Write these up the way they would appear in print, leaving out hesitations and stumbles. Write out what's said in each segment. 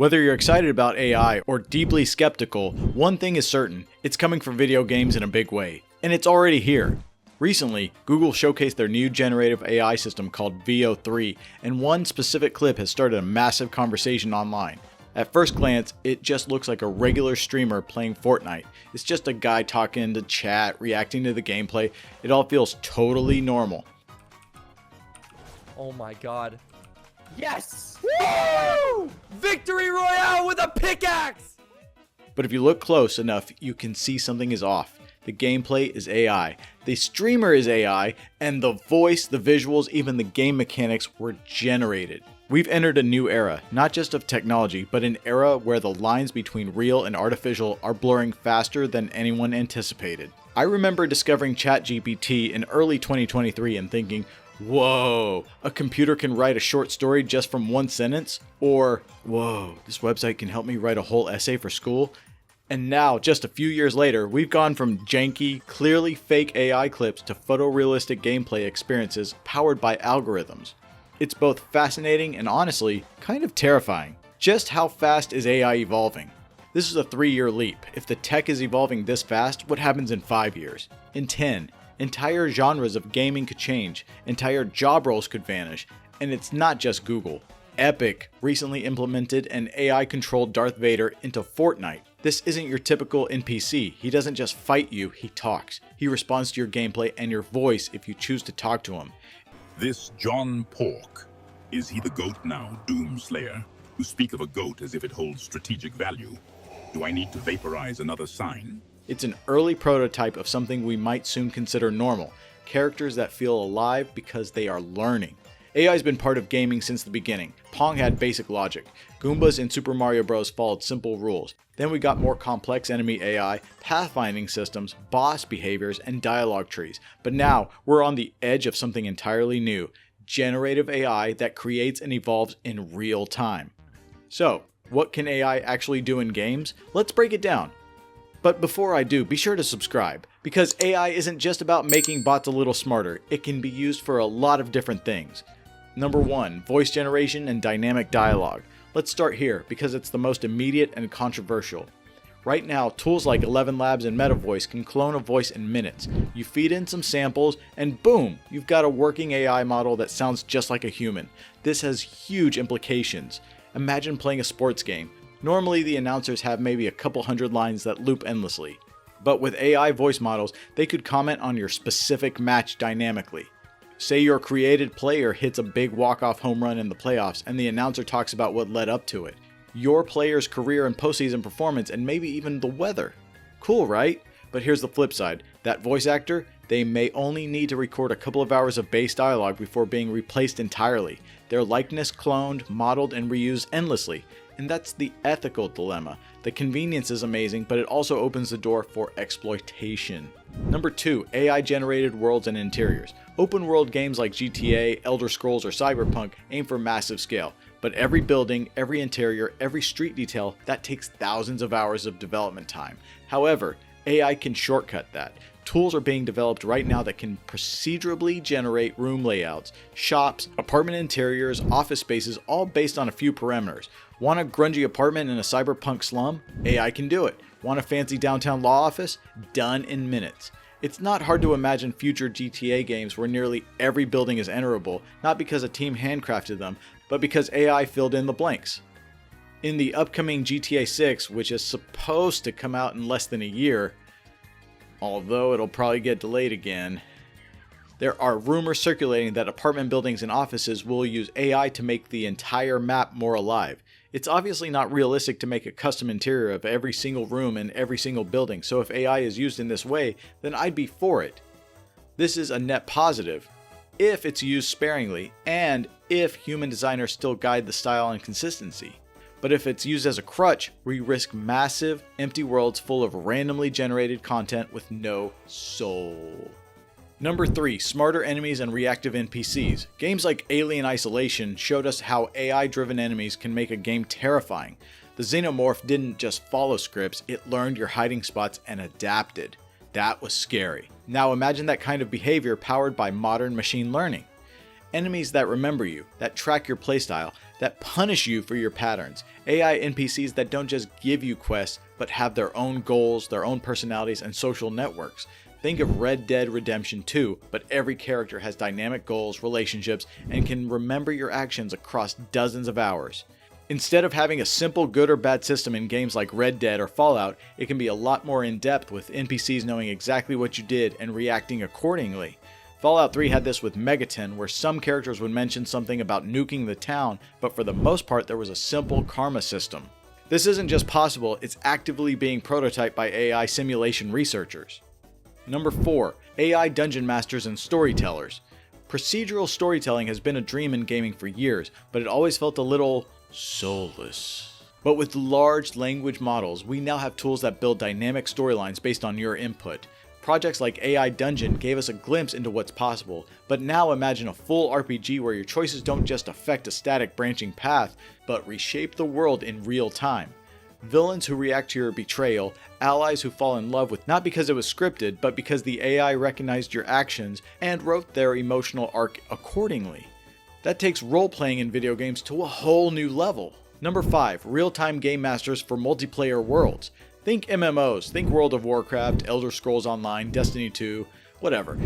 Whether you're excited about AI or deeply skeptical, one thing is certain, it's coming for video games in a big way. And it's already here. Recently, Google showcased their new generative AI system called Veo 3, and one specific clip has started a massive conversation online. At first glance, it just looks like a regular streamer playing Fortnite. It's just a guy talking to chat, reacting to the gameplay. It all feels totally normal. Oh my god. Yes! Woo! Victory Royale with a pickaxe! But if you look close enough, you can see something is off. The gameplay is AI, the streamer is AI, and the voice, the visuals, even the game mechanics were generated. We've entered a new era, not just of technology, but an era where the lines between real and artificial are blurring faster than anyone anticipated. I remember discovering ChatGPT in early 2023 and thinking, whoa, a computer can write a short story just from one sentence? Or, whoa, this website can help me write a whole essay for school? And now, just a few years later, we've gone from janky, clearly fake AI clips to photorealistic gameplay experiences powered by algorithms. It's both fascinating and honestly, kind of terrifying. Just how fast is AI evolving? This is a 3-year leap. If the tech is evolving this fast, what happens in 5 years? In 10? Entire genres of gaming could change, entire job roles could vanish, and it's not just Google. Epic recently implemented an AI-controlled Darth Vader into Fortnite. This isn't your typical NPC. He doesn't just fight you, he talks. He responds to your gameplay and your voice if you choose to talk to him. This John Pork, is he the goat now, Doomslayer? You speak of a goat as if it holds strategic value. Do I need to vaporize another sign? It's an early prototype of something we might soon consider normal. Characters that feel alive because they are learning. AI has been part of gaming since the beginning. Pong had basic logic. Goombas in Super Mario Bros. Followed simple rules. Then we got more complex enemy AI, pathfinding systems, boss behaviors, and dialogue trees. But now, we're on the edge of something entirely new. Generative AI that creates and evolves in real time. So, what can AI actually do in games? Let's break it down. But before I do, be sure to subscribe, because AI isn't just about making bots a little smarter, it can be used for a lot of different things. Number 1, voice generation and dynamic dialogue. Let's start here, because it's the most immediate and controversial. Right now, tools like 11 Labs and MetaVoice can clone a voice in minutes. You feed in some samples, and boom, you've got a working AI model that sounds just like a human. This has huge implications. Imagine playing a sports game. Normally, the announcers have maybe a couple hundred lines that loop endlessly. But with AI voice models, they could comment on your specific match dynamically. Say your created player hits a big walk-off home run in the playoffs, and the announcer talks about what led up to it. Your player's career and postseason performance, and maybe even the weather. Cool, right? But here's the flip side. That voice actor, they may only need to record a couple of hours of base dialogue before being replaced entirely. Their likeness cloned, modeled, and reused endlessly. And that's the ethical dilemma. The convenience is amazing, but it also opens the door for exploitation. Number 2, AI-generated worlds and interiors. Open world games like GTA, Elder Scrolls, or Cyberpunk aim for massive scale. But every building, every interior, every street detail, that takes thousands of hours of development time. However, AI can shortcut that. Tools are being developed right now that can procedurally generate room layouts, shops, apartment interiors, office spaces, all based on a few parameters. Want a grungy apartment in a cyberpunk slum? AI can do it. Want a fancy downtown law office? Done in minutes. It's not hard to imagine future GTA games where nearly every building is enterable, not because a team handcrafted them, but because AI filled in the blanks. In the upcoming GTA 6, which is supposed to come out in less than a year, although it'll probably get delayed again, there are rumors circulating that apartment buildings and offices will use AI to make the entire map more alive. It's obviously not realistic to make a custom interior of every single room in every single building, so if AI is used in this way, then I'd be for it. This is a net positive, if it's used sparingly, and if human designers still guide the style and consistency. But if it's used as a crutch, we risk massive, empty worlds full of randomly generated content with no soul. Number 3, smarter enemies and reactive NPCs. Games like Alien Isolation showed us how AI-driven enemies can make a game terrifying. The Xenomorph didn't just follow scripts, it learned your hiding spots and adapted. That was scary. Now imagine that kind of behavior powered by modern machine learning. Enemies that remember you, that track your playstyle, that punish you for your patterns. AI NPCs that don't just give you quests, but have their own goals, their own personalities, and social networks. Think of Red Dead Redemption 2, but every character has dynamic goals, relationships, and can remember your actions across dozens of hours. Instead of having a simple good or bad system in games like Red Dead or Fallout, it can be a lot more in-depth with NPCs knowing exactly what you did and reacting accordingly. Fallout 3 had this with Megaton, where some characters would mention something about nuking the town, but for the most part there was a simple karma system. This isn't just possible, it's actively being prototyped by AI simulation researchers. Number 4. AI Dungeon Masters and Storytellers. Procedural storytelling has been a dream in gaming for years, but it always felt a little soulless. But with large language models, we now have tools that build dynamic storylines based on your input. Projects like AI Dungeon gave us a glimpse into what's possible, but now imagine a full RPG where your choices don't just affect a static branching path, but reshape the world in real time. Villains who react to your betrayal, allies who fall in love with not because it was scripted, but because the AI recognized your actions and wrote their emotional arc accordingly. That takes role-playing in video games to a whole new level. Number 5. Real-time game masters for multiplayer worlds. Think MMOs, think World of Warcraft, Elder Scrolls Online, Destiny 2, whatever.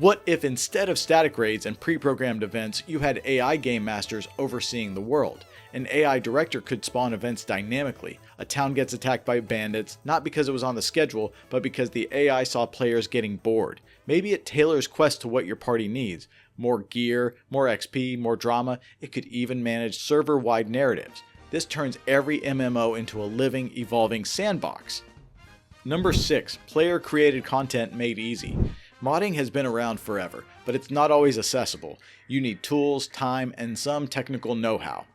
What if instead of static raids and pre-programmed events, you had AI game masters overseeing the world? An AI director could spawn events dynamically. A town gets attacked by bandits, not because it was on the schedule, but because the AI saw players getting bored. Maybe it tailors quests to what your party needs. More gear, more XP, more drama. It could even manage server-wide narratives. This turns every MMO into a living, evolving sandbox. Number 6. Player-created content made easy. Modding has been around forever, but it's not always accessible. You need tools, time, and some technical know-how.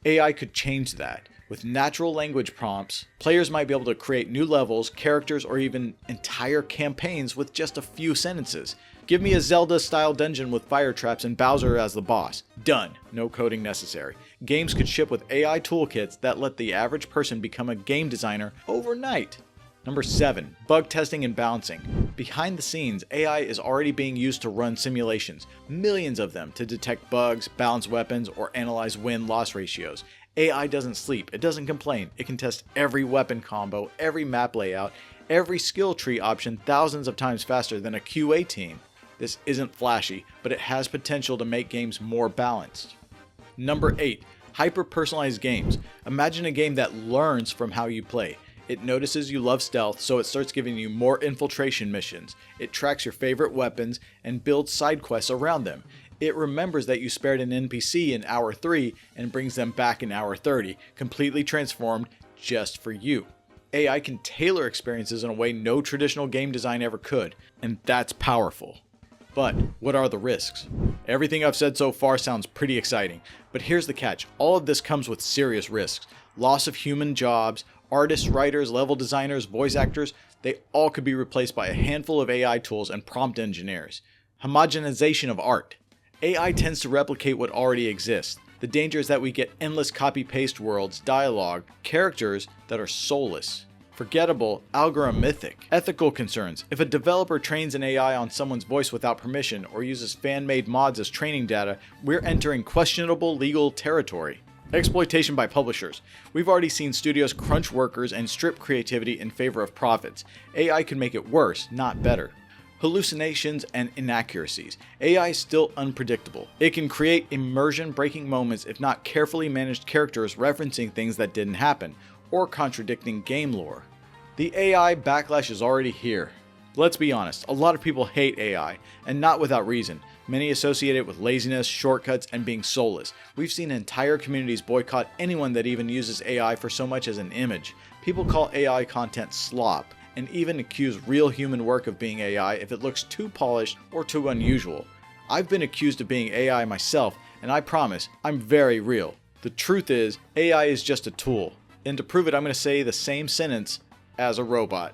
AI could change that. With natural language prompts, players might be able to create new levels, characters, or even entire campaigns with just a few sentences. Give me a Zelda-style dungeon with fire traps and Bowser as the boss. Done. No coding necessary. Games could ship with AI toolkits that let the average person become a game designer overnight. Number 7. Bug testing and balancing. Behind the scenes, AI is already being used to run simulations, millions of them, to detect bugs, balance weapons, or analyze win-loss ratios. AI doesn't sleep, it doesn't complain, it can test every weapon combo, every map layout, every skill tree option thousands of times faster than a QA team. This isn't flashy, but it has potential to make games more balanced. Number 8. Hyper-personalized games. Imagine a game that learns from how you play. It notices you love stealth, so it starts giving you more infiltration missions. It tracks your favorite weapons and builds side quests around them. It remembers that you spared an NPC in hour 3 and brings them back in hour 30, completely transformed just for you. AI can tailor experiences in a way no traditional game design ever could, and that's powerful. But what are the risks? Everything I've said so far sounds pretty exciting, but here's the catch. All of this comes with serious risks. Loss of human jobs, artists, writers, level designers, voice actors, they all could be replaced by a handful of AI tools and prompt engineers. Homogenization of art. AI tends to replicate what already exists. The danger is that we get endless copy-paste worlds, dialogue, characters that are soulless. Forgettable, algorithmic. Ethical concerns. If a developer trains an AI on someone's voice without permission or uses fan-made mods as training data, we're entering questionable legal territory. Exploitation by publishers. We've already seen studios crunch workers and strip creativity in favor of profits. AI can make it worse, not better. Hallucinations and inaccuracies. AI is still unpredictable. It can create immersion-breaking moments if not carefully managed characters referencing things that didn't happen, or contradicting game lore. The AI backlash is already here. Let's be honest, a lot of people hate AI, and not without reason. Many associate it with laziness, shortcuts, and being soulless. We've seen entire communities boycott anyone that even uses AI for so much as an image. People call AI content slop, and even accuse real human work of being AI if it looks too polished or too unusual. I've been accused of being AI myself, and I promise, I'm very real. The truth is, AI is just a tool. And to prove it, I'm going to say the same sentence as a robot.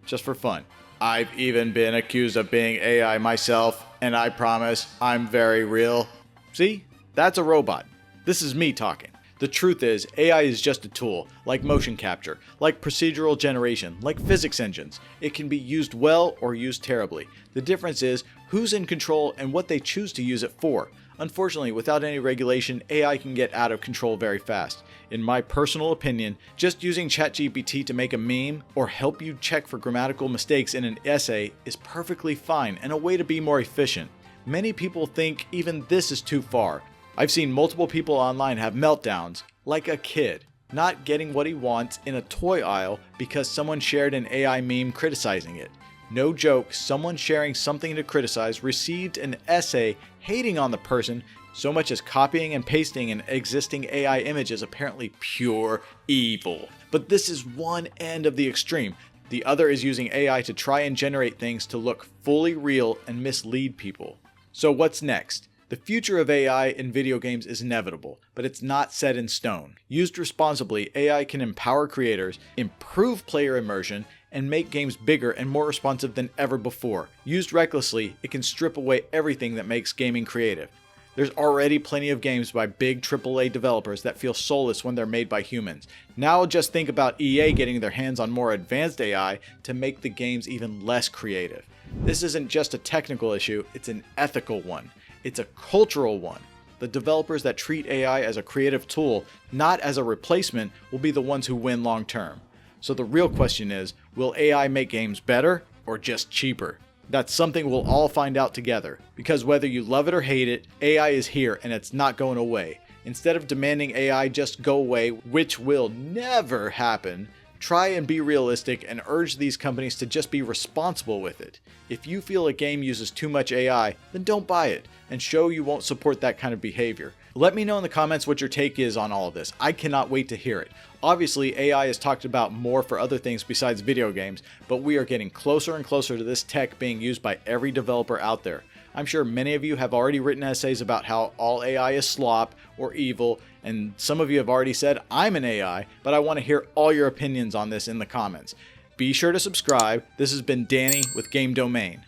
Just for fun. I've even been accused of being AI myself, and I promise I'm very real. See? That's a robot. This is me talking. The truth is, AI is just a tool, like motion capture, like procedural generation, like physics engines. It can be used well or used terribly. The difference is who's in control and what they choose to use it for. Unfortunately, without any regulation, AI can get out of control very fast. In my personal opinion, just using ChatGPT to make a meme or help you check for grammatical mistakes in an essay is perfectly fine and a way to be more efficient. Many people think even this is too far. I've seen multiple people online have meltdowns, like a kid, not getting what he wants in a toy aisle because someone shared an AI meme criticizing it. No joke, someone sharing something to criticize received an essay hating on the person. So much as copying and pasting an existing AI image is apparently pure evil. But this is one end of the extreme. The other is using AI to try and generate things to look fully real and mislead people. So what's next? The future of AI in video games is inevitable, but it's not set in stone. Used responsibly, AI can empower creators, improve player immersion, and make games bigger and more responsive than ever before. Used recklessly, it can strip away everything that makes gaming creative. There's already plenty of games by big AAA developers that feel soulless when they're made by humans. Now just think about EA getting their hands on more advanced AI to make the games even less creative. This isn't just a technical issue, it's an ethical one. It's a cultural one. The developers that treat AI as a creative tool, not as a replacement, will be the ones who win long term. So the real question is, will AI make games better or just cheaper? That's something we'll all find out together, because whether you love it or hate it, AI is here and it's not going away. Instead of demanding AI just go away, which will never happen, try and be realistic and urge these companies to just be responsible with it. If you feel a game uses too much AI, then don't buy it, and show you won't support that kind of behavior. Let me know in the comments what your take is on all of this. I cannot wait to hear it. Obviously, AI is talked about more for other things besides video games, but we are getting closer and closer to this tech being used by every developer out there. I'm sure many of you have already written essays about how all AI is slop or evil, and some of you have already said I'm an AI, but I want to hear all your opinions on this in the comments. Be sure to subscribe. This has been Danny with Game Domain.